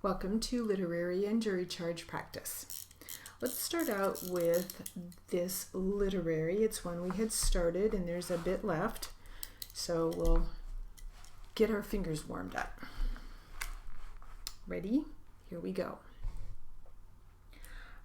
Welcome to Literary and Jury Charge Practice. Let's start out with this literary. It's one we had started and there's a bit left, so we'll get our fingers warmed up. Ready? Here we go.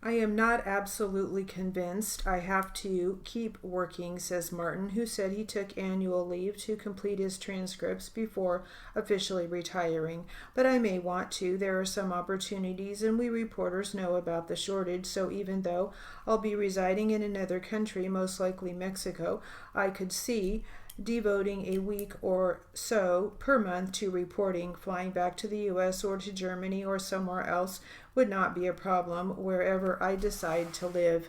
I am not absolutely convinced I have to keep working, says Martin, who said he took annual leave to complete his transcripts before officially retiring. But I may want to. There are some opportunities, and we reporters know about the shortage, so even though I'll be residing in another country, most likely Mexico, I could see devoting a week or so per month to reporting. Flying back to the U.S. or to Germany or somewhere else would not be a problem wherever I decide to live.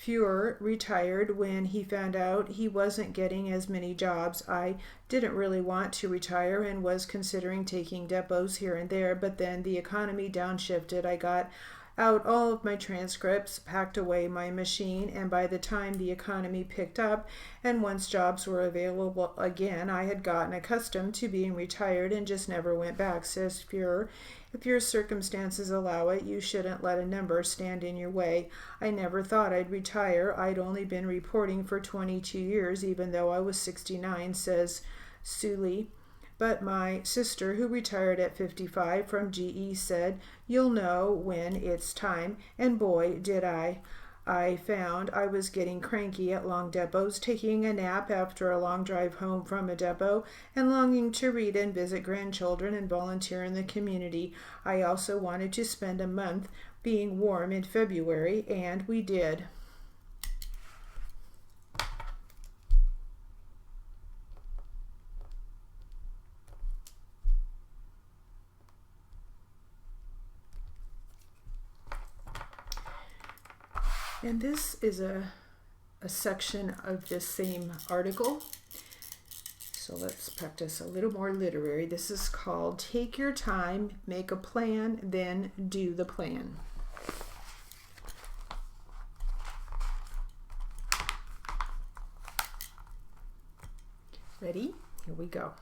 Fuhrer retired when he found out he wasn't getting as many jobs. I didn't really want to retire and was considering taking depots here and there, but then the economy downshifted. I got out all of my transcripts, packed away my machine, and by the time the economy picked up and once jobs were available again, I had gotten accustomed to being retired and just never went back, says Fuhrer. If your circumstances allow it, you shouldn't let a number stand in your way. I never thought I'd retire. I'd only been reporting for 22 years, even though I was 69, says Sully. But my sister, who retired at 55 from GE, said, "You'll know when it's time," and boy, did I. I found I was getting cranky at long depots, taking a nap after a long drive home from a depot, and longing to read and visit grandchildren and volunteer in the community. I also wanted to spend a month being warm in February, and we did. And this is a section of this same article. So let's practice a little more literary. This is called Take Your Time, Make a Plan, Then Do the Plan. Ready? Here we go.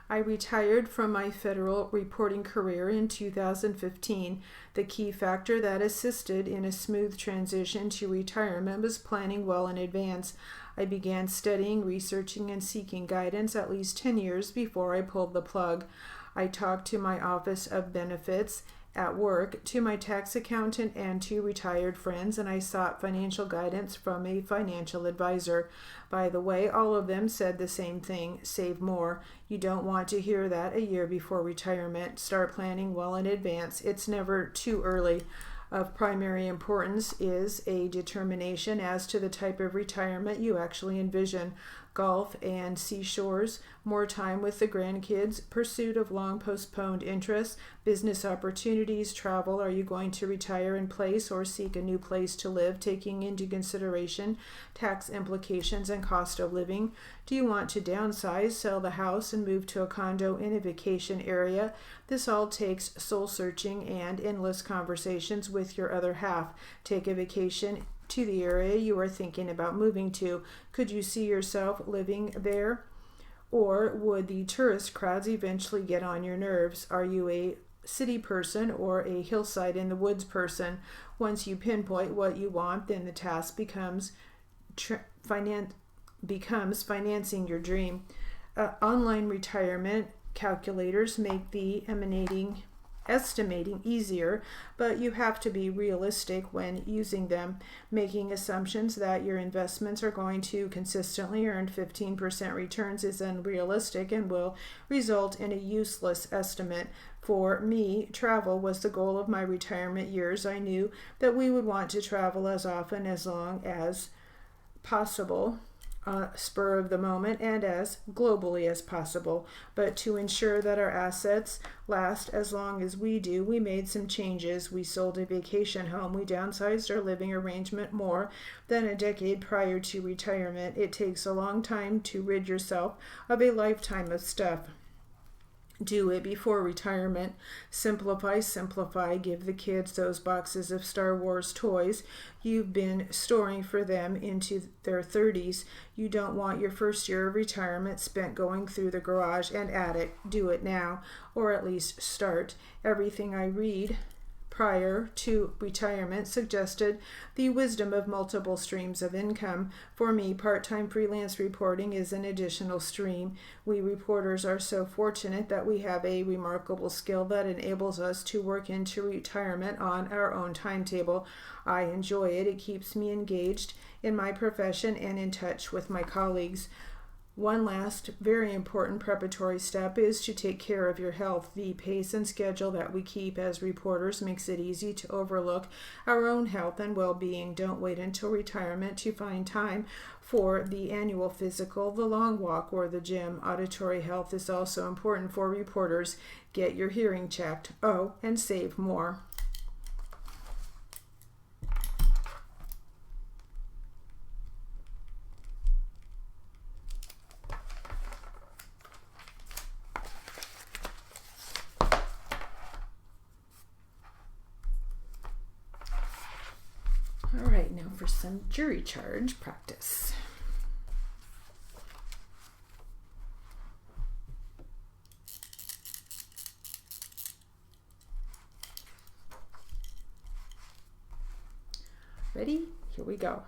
I retired from my federal reporting career in 2015. The key factor that assisted in a smooth transition to retirement was planning well in advance. I began studying, researching, and seeking guidance at least 10 years before I pulled the plug. I talked to my Office of Benefits at work, to my tax accountant, and to retired friends, and I sought financial guidance from a financial advisor. By the way, all of them said the same thing: save more. You don't want to hear that a year before retirement. Start planning well in advance. It's never too early. Of primary importance is a determination as to the type of retirement you actually envision. Golf and seashores, more time with the grandkids, pursuit of long postponed interests, business opportunities, travel. Are you going to retire in place or seek a new place to live, taking into consideration tax implications and cost of living? Do you want to downsize, sell the house, and move to a condo in a vacation area? This all takes soul searching and endless conversations with your other half. Take a vacation to the area you are thinking about moving to. Could you see yourself living there? Or would the tourist crowds eventually get on your nerves? Are you a city person or a hillside in the woods person? Once you pinpoint what you want, then the task becomes financing your dream. Online retirement calculators make the estimating easier, but you have to be realistic when using them. Making assumptions that your investments are going to consistently earn 15% returns is unrealistic and will result in a useless estimate. For me, travel was the goal of my retirement years. I knew that we would want to travel as often, as long as possible, spur of the moment, and as globally as possible. But to ensure that our assets last as long as we do, we made some changes. We sold a vacation home. We downsized our living arrangement more than a decade prior to retirement. It takes a long time to rid yourself of a lifetime of stuff. Do it before retirement. Simplify, simplify. Give the kids those boxes of Star Wars toys you've been storing for them into their 30s. You don't want your first year of retirement spent going through the garage and attic. Do it now, or at least start. Everything I read prior to retirement suggested the wisdom of multiple streams of income. For me, part-time freelance reporting is an additional stream. We reporters are so fortunate that we have a remarkable skill that enables us to work into retirement on our own timetable. I enjoy it. It keeps me engaged in my profession and in touch with my colleagues. One last very important preparatory step is to take care of your health. The pace and schedule that we keep as reporters makes it easy to overlook our own health and well-being. Don't wait until retirement to find time for the annual physical, the long walk, or the gym. Auditory health is also important for reporters. Get your hearing checked. Oh, and save more. All right, now for some jury charge practice. Ready? Here we go.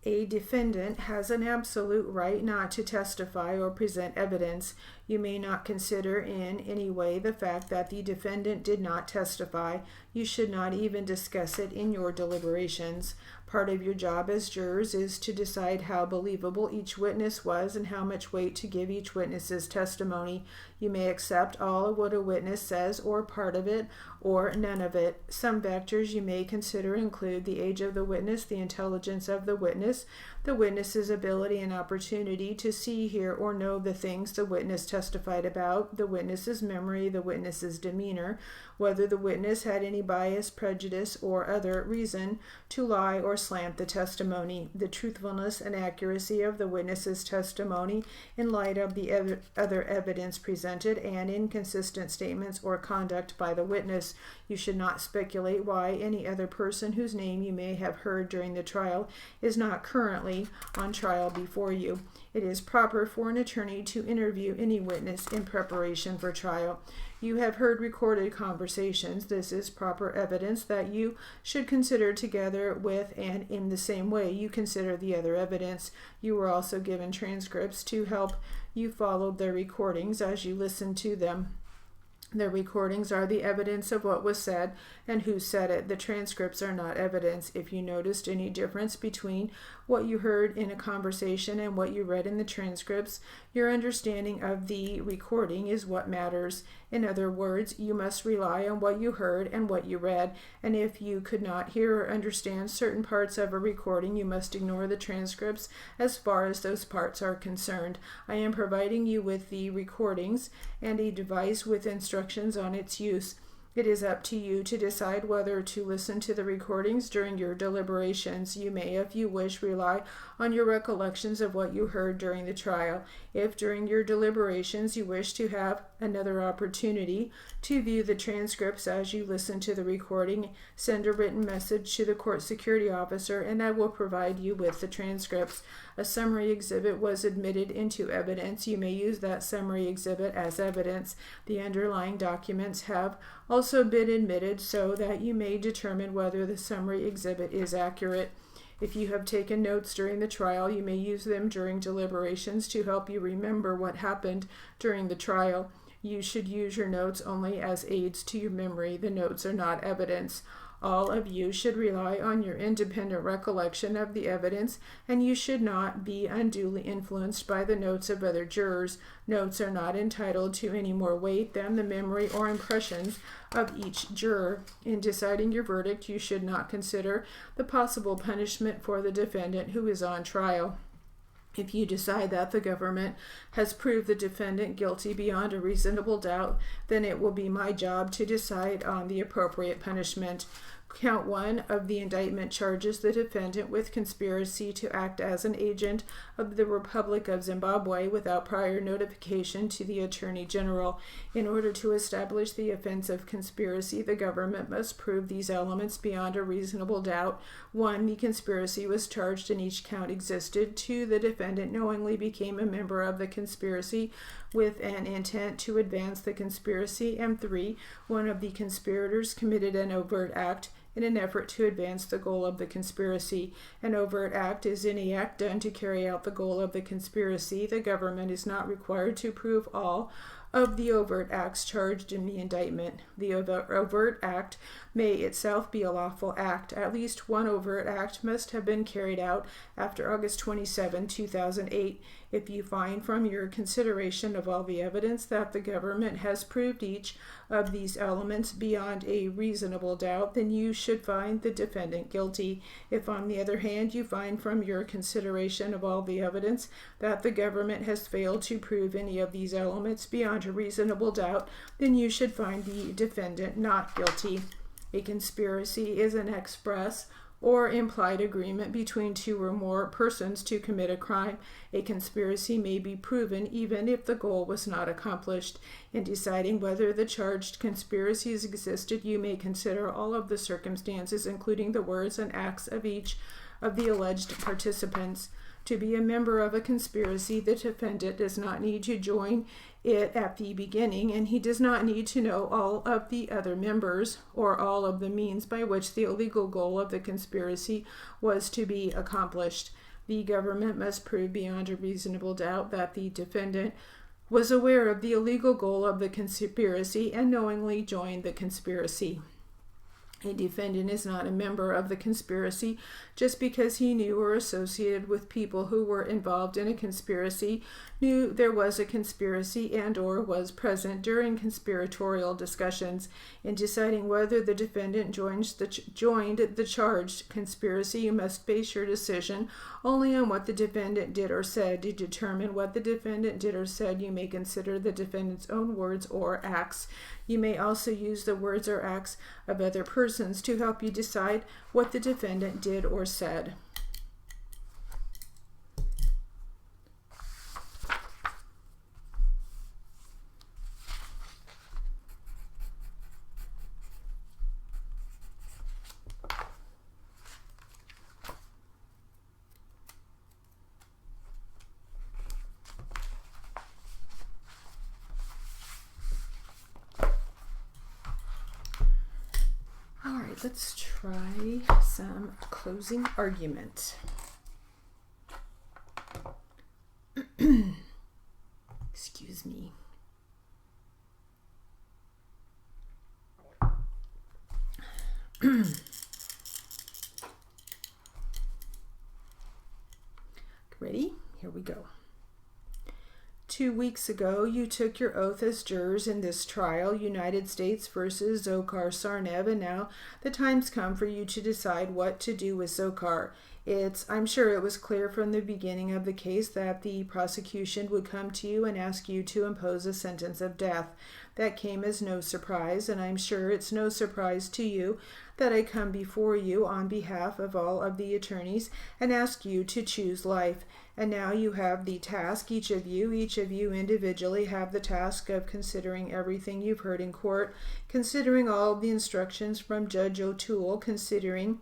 A defendant has an absolute right not to testify or present evidence. You may not consider in any way the fact that the defendant did not testify. You should not even discuss it in your deliberations. Part of your job as jurors is to decide how believable each witness was and how much weight to give each witness's testimony. You may accept all of what a witness says or part of it or none of it. Some factors you may consider include the age of the witness, the intelligence of the witness's ability and opportunity to see, hear, or know the things the witness testified about, the witness's memory, the witness's demeanor, whether the witness had any bias, prejudice, or other reason to lie or slant the testimony, the truthfulness and accuracy of the witness's testimony in light of the other evidence presented, and inconsistent statements or conduct by the witness. You should not speculate why any other person whose name you may have heard during the trial is not currently on trial before you. It is proper for an attorney to interview any witness in preparation for trial. You have heard recorded conversations. This is proper evidence that you should consider together with and in the same way you consider the other evidence. You were also given transcripts to help you follow the recordings as you listen to them. The recordings are the evidence of what was said and who said it. The transcripts are not evidence. If you noticed any difference between what you heard in a conversation and what you read in the transcripts, your understanding of the recording is what matters. In other words, you must rely on what you heard and what you read, and if you could not hear or understand certain parts of a recording, you must ignore the transcripts as far as those parts are concerned. I am providing you with the recordings and a device with instructions on its use. It is up to you to decide whether to listen to the recordings during your deliberations. You may, if you wish, rely on your recollections of what you heard during the trial. If during your deliberations you wish to have another opportunity to view the transcripts as you listen to the recording, send a written message to the court security officer and I will provide you with the transcripts. A summary exhibit was admitted into evidence. You may use that summary exhibit as evidence. The underlying documents have also been admitted so that you may determine whether the summary exhibit is accurate. If you have taken notes during the trial, you may use them during deliberations to help you remember what happened during the trial. You should use your notes only as aids to your memory. The notes are not evidence. All of you should rely on your independent recollection of the evidence, and you should not be unduly influenced by the notes of other jurors. Notes are not entitled to any more weight than the memory or impressions of each juror. In deciding your verdict, you should not consider the possible punishment for the defendant who is on trial. If you decide that the government has proved the defendant guilty beyond a reasonable doubt, then it will be my job to decide on the appropriate punishment. Count 1 of the indictment charges the defendant with conspiracy to act as an agent of the Republic of Zimbabwe without prior notification to the Attorney General. In order to establish the offense of conspiracy, the government must prove these elements beyond a reasonable doubt. 1. The conspiracy was charged and each count existed. 2. The defendant knowingly became a member of the conspiracy with an intent to advance the conspiracy. And 3. One of the conspirators committed an overt act in an effort to advance the goal of the conspiracy. An overt act is any act done to carry out the goal of the conspiracy. The government is not required to prove all of the overt acts charged in the indictment. The overt act may itself be a lawful act. At least one overt act must have been carried out after August 27, 2008. If you find from your consideration of all the evidence that the government has proved each of these elements beyond a reasonable doubt, then you should find the defendant guilty. If, on the other hand, you find from your consideration of all the evidence that the government has failed to prove any of these elements beyond a reasonable doubt, then you should find the defendant not guilty. A conspiracy is an express or implied agreement between two or more persons to commit a crime. A conspiracy may be proven even if the goal was not accomplished. In deciding whether the charged conspiracies existed, you may consider all of the circumstances, including the words and acts of each of the alleged participants. To be a member of a conspiracy, the defendant does not need to join it at the beginning, and he does not need to know all of the other members or all of the means by which the illegal goal of the conspiracy was to be accomplished. The government must prove beyond a reasonable doubt that the defendant was aware of the illegal goal of the conspiracy and knowingly joined the conspiracy. A defendant is not a member of the conspiracy just because he knew or associated with people who were involved in a conspiracy, knew there was a conspiracy, and or was present during conspiratorial discussions. In deciding whether the defendant joined the charged conspiracy, you must base your decision only on what the defendant did or said. To determine what the defendant did or said, you may consider the defendant's own words or acts. You may also use the words or acts of other persons to help you decide what the defendant did or said. Let's try some closing argument. Excuse me. Ready? Here we go. 2 weeks ago, you took your oath as jurors in this trial, United States versus Dzhokhar Tsarnaev, and now the time's come for you to decide what to do with Dzhokhar. I'm sure it was clear from the beginning of the case that the prosecution would come to you and ask you to impose a sentence of death. That came as no surprise, and I'm sure it's no surprise to you that I come before you on behalf of all of the attorneys and ask you to choose life. And now you have the task, each of you individually have the task of considering everything you've heard in court, considering all of the instructions from Judge O'Toole, considering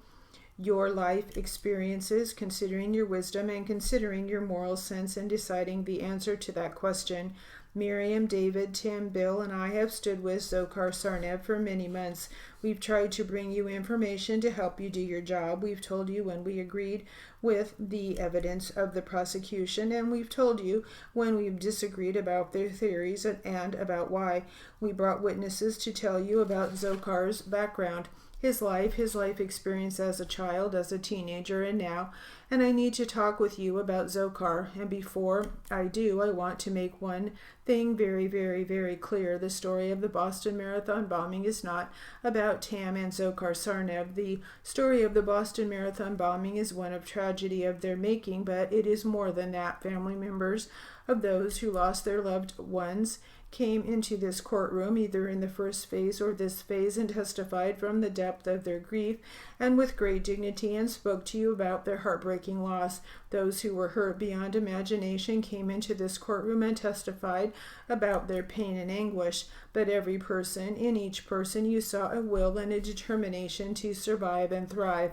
your life experiences, considering your wisdom, and considering your moral sense, and deciding the answer to that question. Miriam, David, Tim, Bill, and I have stood with Dzhokhar Tsarnaev for many months. We've tried to bring you information to help you do your job. We've told you when we agreed with the evidence of the prosecution, and we've told you when we've disagreed about their theories and about why. We brought witnesses to tell you about Dzhokhar's background, his life experience as a child, as a teenager, and now. And I need to talk with you about Dzhokhar. And before I do, I want to make one thing very, very, very clear. The story of the Boston Marathon bombing is not about Tam and Dzhokhar Tsarnaev. The story of the Boston Marathon bombing is one of tragedy of their making, but it is more than that. Family members of those who lost their loved ones came into this courtroom, either in the first phase or this phase, and testified from the depth of their grief and with great dignity, and spoke to you about their heartbreaking loss. Those who were hurt beyond imagination came into this courtroom and testified about their pain and anguish. But every person, in each person, you saw a will and a determination to survive and thrive.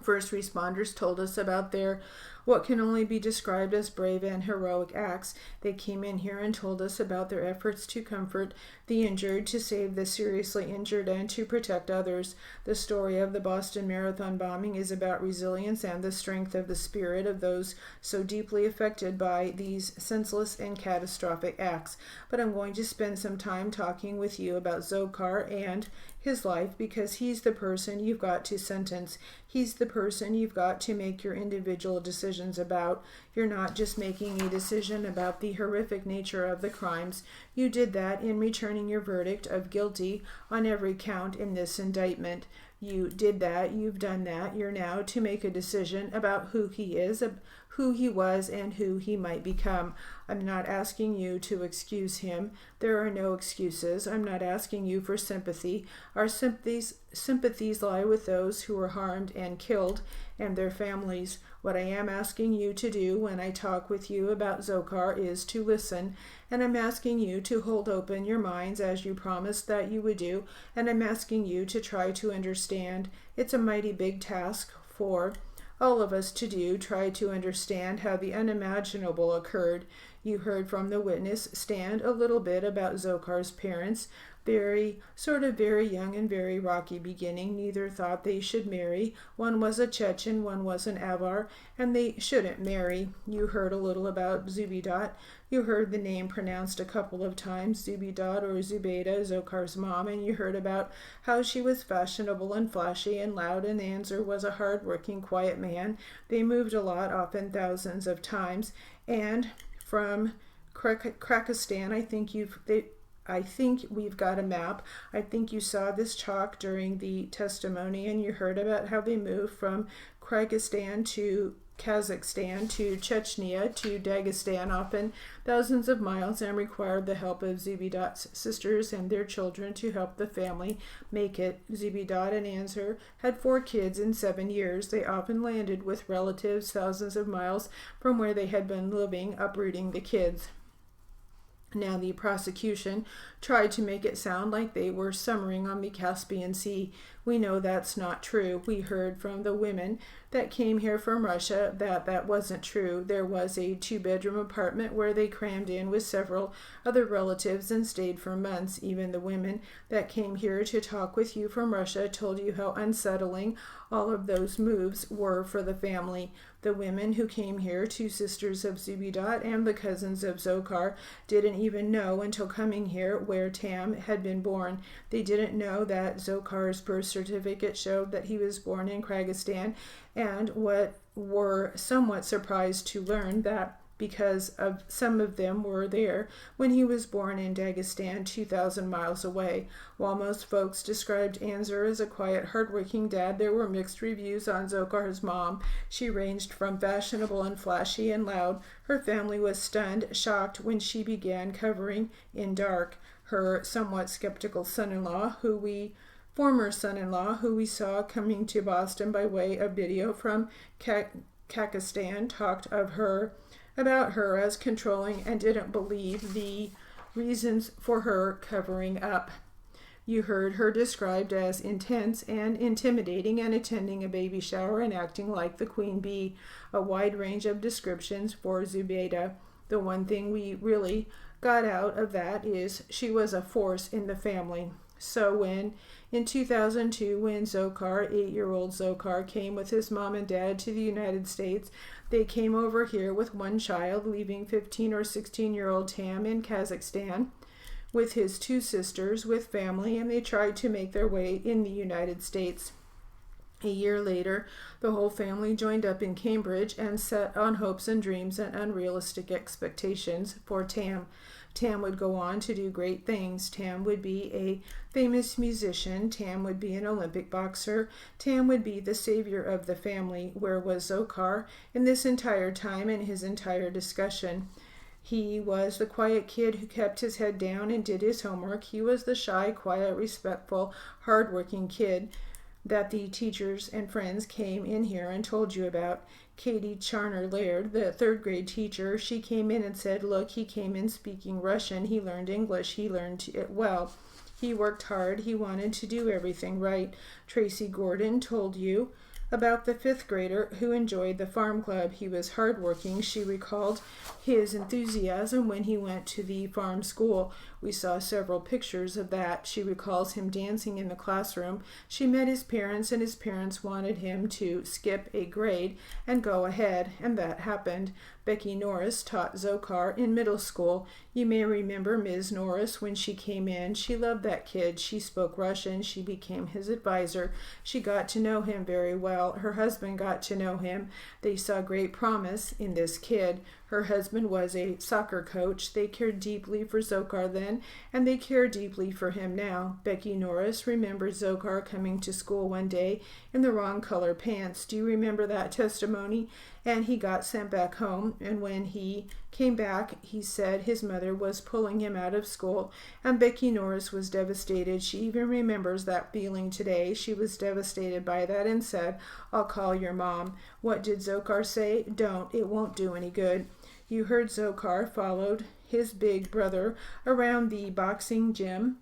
First responders told us about their what can only be described as brave and heroic acts. They came in here and told us about their efforts to comfort the injured, to save the seriously injured, and to protect others. The story of the Boston Marathon bombing is about resilience and the strength of the spirit of those so deeply affected by these senseless and catastrophic acts. But I'm going to spend some time talking with you about Dzhokhar and his life, because he's the person you've got to sentence. He's the person you've got to make your individual decisions about. You're not just making a decision about the horrific nature of the crimes. You did that in returning your verdict of guilty on every count in this indictment. You did that, you've done that. You're now to make a decision about who he is, who he was, and who he might become. I'm not asking you to excuse him. There are no excuses. I'm not asking you for sympathy. Our sympathies lie with those who were harmed and killed and their families. What I am asking you to do when I talk with you about Dzhokhar is to listen, and I'm asking you to hold open your minds as you promised that you would do, and I'm asking you to try to understand. It's a mighty big task for all of us to do. Try to understand how the unimaginable occurred. You heard from the witness stand a little bit about Dzhokhar's parents. Very young and very rocky beginning. Neither thought they should marry. One was a Chechen, one was an Avar, and they shouldn't marry. You heard a little about Zubidat. You heard the name pronounced a couple of times, Zubidat or Zubaydah, Dzhokhar's mom, and you heard about how she was fashionable and flashy and loud, and Anzur was a hard-working, quiet man. They moved a lot, often thousands of times, and from Kyrgyzstan, I think we've got a map. I think you saw this chalk during the testimony, and you heard about how they moved from Kyrgyzstan to Kazakhstan to Chechnya to Dagestan, often thousands of miles, and required the help of Zubidat's sisters and their children to help the family make it. Zubidat and Anzur had 4 kids in 7 years. They often landed with relatives thousands of miles from where they had been living, uprooting the kids. Now the prosecution tried to make it sound like they were summering on the Caspian Sea. We know that's not true. We heard from the women that came here from Russia that that wasn't true. There was a 2-bedroom apartment where they crammed in with several other relatives and stayed for months. Even the women that came here to talk with you from Russia told you how unsettling all of those moves were for the family. The women who came here, 2 sisters of Zubidat and the cousins of Dzhokhar, didn't even know until coming here where Tam had been born. They didn't know that Dzhokhar's birth certificate showed that he was born in Kyrgyzstan, and what were somewhat surprised to learn that because of some of them were there when he was born in Dagestan, 2,000 miles away. While most folks described Anzur as a quiet, hardworking dad, there were mixed reviews on Dzhokhar's mom. She ranged from fashionable and flashy and loud. Her family was stunned, shocked when she began covering in dark. Her somewhat skeptical former son-in-law, who we saw coming to Boston by way of video from Kazakhstan, talked about her as controlling and didn't believe the reasons for her covering up. You heard her described as intense and intimidating and attending a baby shower and acting like the queen bee. A wide range of descriptions for Zubaydah. The one thing we really got out of that is she was a force in the family. So in 2002, when Dzhokhar, 8-year-old Dzhokhar, came with his mom and dad to the United States, they came over here with 1 child, leaving 15 or 16-year-old Tam in Kazakhstan with his 2 sisters, with family, and they tried to make their way in the United States. A year later, the whole family joined up in Cambridge and set on hopes and dreams and unrealistic expectations for Tam. Tam would go on to do great things. Tam would be a famous musician. Tam would be an Olympic boxer. Tam would be the savior of the family. Where was Dzhokhar in this entire time and his entire discussion? He was the quiet kid who kept his head down and did his homework. He was the shy, quiet, respectful, hard-working kid that the teachers and friends came in here and told you about. Katie Charner Laird, the third grade teacher, she came in and said, look, he came in speaking Russian. He learned English. He learned it well. He worked hard. He wanted to do everything right. Tracy Gordon told you about the fifth grader who enjoyed the farm club. He was hardworking. She recalled his enthusiasm when he went to the farm school. We saw several pictures of that. She recalls him dancing in the classroom. She met his parents, and his parents wanted him to skip a grade and go ahead, and that happened. Becky Norris taught Zokar in middle school. You may remember Ms. Norris when she came in. She loved that kid. She spoke Russian. She became his advisor. She got to know him very well. Her husband got to know him. They saw great promise in this kid. Her husband was a soccer coach. They cared deeply for Zokar then, and they care deeply for him now. Becky Norris remembers Zokar coming to school one day in the wrong color pants. Do you remember that testimony? And he got sent back home, and when he came back, he said his mother was pulling him out of school, and Becky Norris was devastated. She even remembers that feeling today. She was devastated by that and said, I'll call your mom. What did Zokar say? Don't. It won't do any good. You heard Zokar followed his big brother around the boxing gym,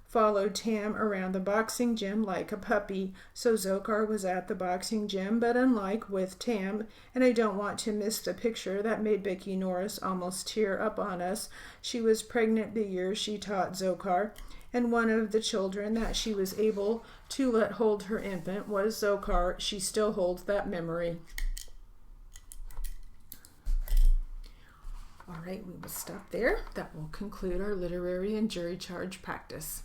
followed Tam around the boxing gym like a puppy. So Zokar was at the boxing gym, but unlike with Tam, and I don't want to miss the picture that made Becky Norris almost tear up on us. She was pregnant the year she taught Zokar, and one of the children that she was able to let hold her infant was Zokar. She still holds that memory. All right, we will stop there. That will conclude our literary and jury charge practice.